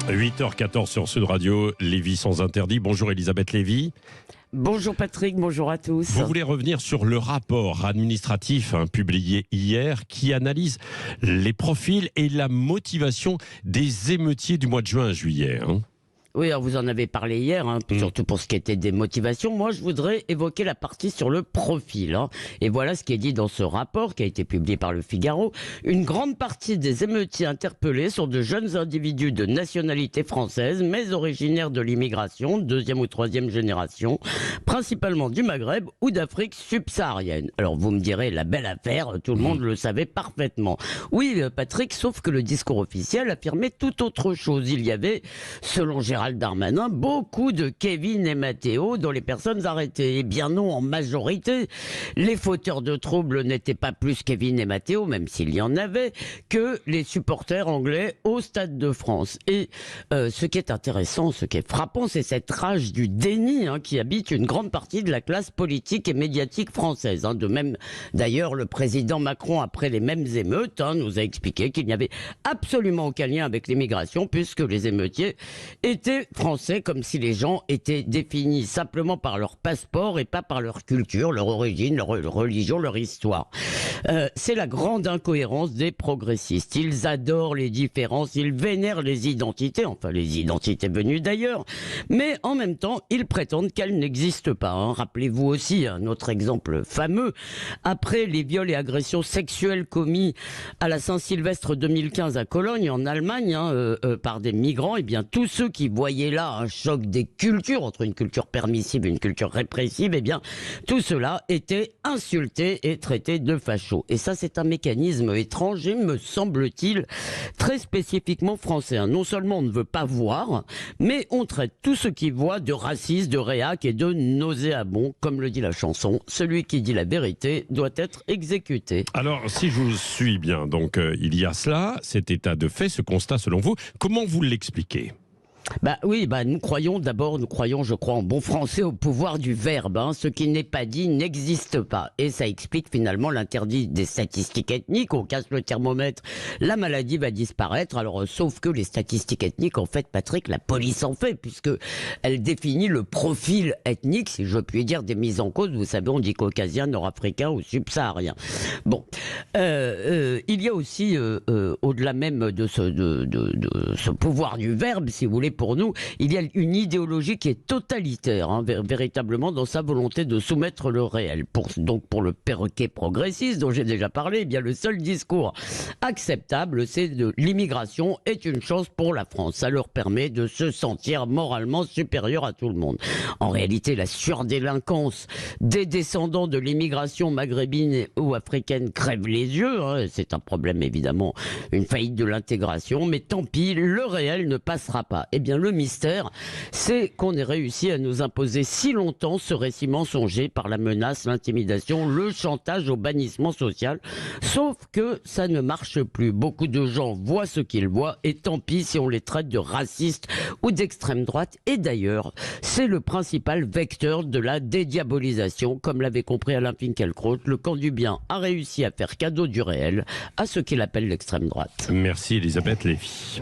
8h14 sur Sud Radio, Lévy sans interdit. Bonjour Elisabeth Lévy. Bonjour Patrick, bonjour à tous. Vous voulez revenir sur le rapport administratif publié hier qui analyse les profils et la motivation des émeutiers du mois de juin à juillet. Oui, alors vous en avez parlé hier, surtout pour ce qui était des motivations. Moi, je voudrais évoquer la partie sur le profil. Et voilà ce qui est dit dans ce rapport qui a été publié par Le Figaro. Une grande partie des émeutiers interpellés sont de jeunes individus de nationalité française, mais originaires de l'immigration, deuxième ou troisième génération, principalement du Maghreb ou d'Afrique subsaharienne. Alors vous me direz, la belle affaire, tout le monde le savait parfaitement. Oui, Patrick, sauf que le discours officiel affirmait tout autre chose. Il y avait, selon Gérald Darmanin, beaucoup de Kevin et Matteo dont les personnes arrêtées. Eh bien non, en majorité, les fauteurs de troubles n'étaient pas plus Kevin et Matteo, même s'il y en avait, que les supporters anglais au Stade de France. Et ce qui est intéressant, ce qui est frappant, c'est cette rage du déni qui habite une grande partie de la classe politique et médiatique française. De même, d'ailleurs, le président Macron, après les mêmes émeutes, nous a expliqué qu'il n'y avait absolument aucun lien avec l'immigration, puisque les émeutiers étaient français, comme si les gens étaient définis simplement par leur passeport et pas par leur culture, leur origine, leur religion, leur histoire. C'est la grande incohérence des progressistes. Ils adorent les différences, ils vénèrent les identités, enfin les identités venues d'ailleurs, mais en même temps, ils prétendent qu'elles n'existent pas. Rappelez-vous aussi un autre exemple fameux. Après les viols et agressions sexuelles commis à la Saint-Sylvestre 2015 à Cologne, en Allemagne, par des migrants, eh bien tous ceux qui voyaient là un choc des cultures, entre une culture permissive et une culture répressive, eh bien tout cela était insulté et traité de facho. Et ça, c'est un mécanisme étranger, me semble-t-il, très spécifiquement français. Non seulement on ne veut pas voir, mais on traite tout ce qui voit de raciste, de réac et de nauséabond, comme le dit la chanson. Celui qui dit la vérité doit être exécuté. Alors, si je vous suis bien, donc il y a cela, cet état de fait, ce constat selon vous, comment vous l'expliquez ? Nous croyons, je crois, en bon français, au pouvoir du verbe. Ce qui n'est pas dit n'existe pas. Et ça explique finalement l'interdit des statistiques ethniques. On casse le thermomètre, la maladie va disparaître. Alors, sauf que les statistiques ethniques, en fait, Patrick, la police en fait, puisque elle définit le profil ethnique, si je puis dire, des mises en cause. Vous savez, on dit caucasien, nord-africain ou subsaharien. Bon, il y a aussi, au-delà même de ce pouvoir du verbe, si vous voulez, pour nous, il y a une idéologie qui est totalitaire, véritablement dans sa volonté de soumettre le réel. Donc pour le perroquet progressiste dont j'ai déjà parlé, eh bien le seul discours acceptable, c'est de l'immigration est une chance pour la France. Ça leur permet de se sentir moralement supérieur à tout le monde. En réalité, la surdélinquance des descendants de l'immigration maghrébine ou africaine crève les yeux. C'est un problème évidemment, une faillite de l'intégration, mais tant pis, le réel ne passera pas. Eh bien, le mystère, c'est qu'on ait réussi à nous imposer si longtemps ce récit mensonger par la menace, l'intimidation, le chantage au bannissement social. Sauf que ça ne marche plus. Beaucoup de gens voient ce qu'ils voient et tant pis si on les traite de racistes ou d'extrême droite. Et d'ailleurs, c'est le principal vecteur de la dédiabolisation. Comme l'avait compris Alain Finkielkraut, le camp du bien a réussi à faire cadeau du réel à ce qu'il appelle l'extrême droite. Merci Elisabeth Lévy.